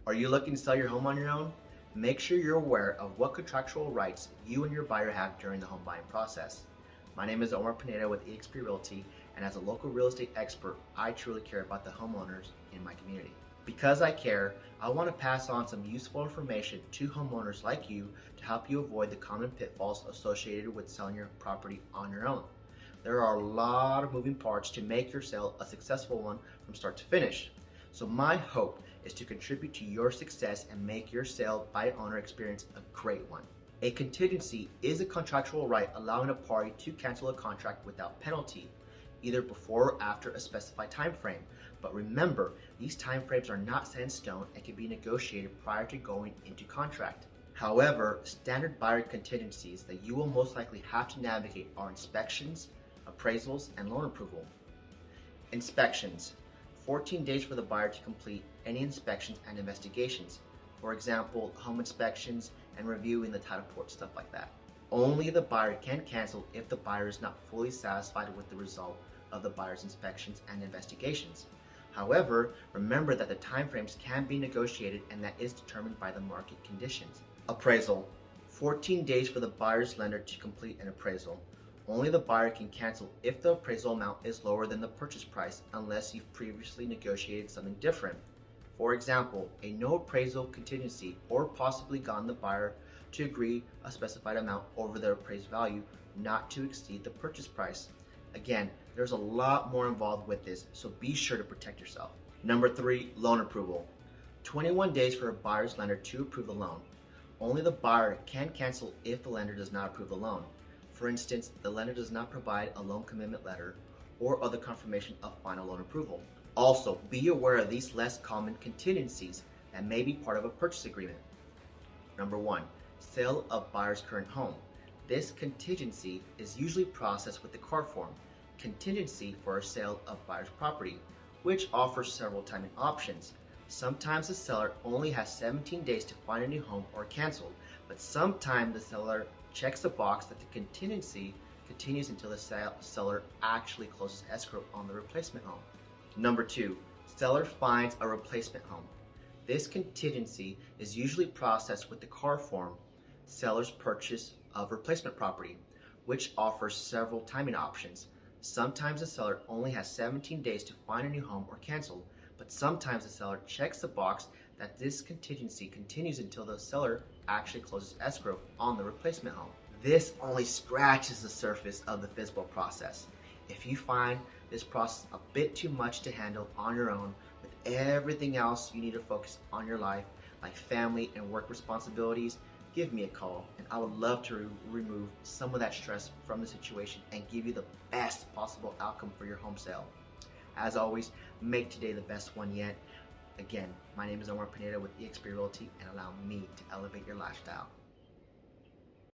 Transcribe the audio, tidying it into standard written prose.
Are you looking to sell your home on your own? Make sure you're aware of what contractual rights you and your buyer have during the home buying process. My name is Omar Pineda with eXp Realty, and as a local real estate expert, I truly care about the homeowners in my community. Because I care, I want to pass on some useful information to homeowners like you to help you avoid the common pitfalls associated with selling your property on your own. There are a lot of moving parts to make your sale a successful one from start to finish. So my hope is to contribute to your success and make your sale by owner experience a great one. A contingency is a contractual right allowing a party to cancel a contract without penalty, either before or after a specified time frame. But remember, these time frames are not set in stone and can be negotiated prior to going into contract. However, standard buyer contingencies that you will most likely have to navigate are inspections, appraisals, and loan approval. Inspections: 14 days for the buyer to complete any inspections and investigations. For example, home inspections and reviewing the title report, stuff like that. Only the buyer can cancel if the buyer is not fully satisfied with the result of the buyer's inspections and investigations. However, remember that the timeframes can be negotiated and that is determined by the market conditions. Appraisal: 14 days for the buyer's lender to complete an appraisal. Only the buyer can cancel if the appraisal amount is lower than the purchase price unless you've previously negotiated something different. For example, a no appraisal contingency or possibly gotten the buyer to agree a specified amount over their appraised value not to exceed the purchase price. Again, there's a lot more involved with this, so be sure to protect yourself. Number 3, loan approval. 21 days for a buyer's lender to approve the loan. Only the buyer can cancel if the lender does not approve the loan. For instance, the lender does not provide a loan commitment letter or other confirmation of final loan approval. Also, be aware of these less common contingencies that may be part of a purchase agreement. Number 1, sale of buyer's current home. This contingency is usually processed with the CAR form, contingency for a sale of buyer's property, which offers several timing options. Sometimes the seller only has 17 days to find a new home or cancel, but sometimes the seller checks the box that the contingency continues until the seller actually closes escrow on the replacement home. Number 2, seller finds a replacement home. This contingency is usually processed with the CAR form, seller's purchase of replacement property, which offers several timing options. Sometimes the seller only has 17 days to find a new home or cancel, but sometimes the seller checks the box that this contingency continues until the seller actually closes escrow on the replacement home. This only scratches the surface of the FSBO process. If you find this process a bit too much to handle on your own, with everything else you need to focus on your life, like family and work responsibilities, give me a call and I would love to remove some of that stress from the situation and give you the best possible outcome for your home sale. As always, make today the best one yet. Again, my name is Omar Pineda with eXp Realty, and allow me to elevate your lifestyle.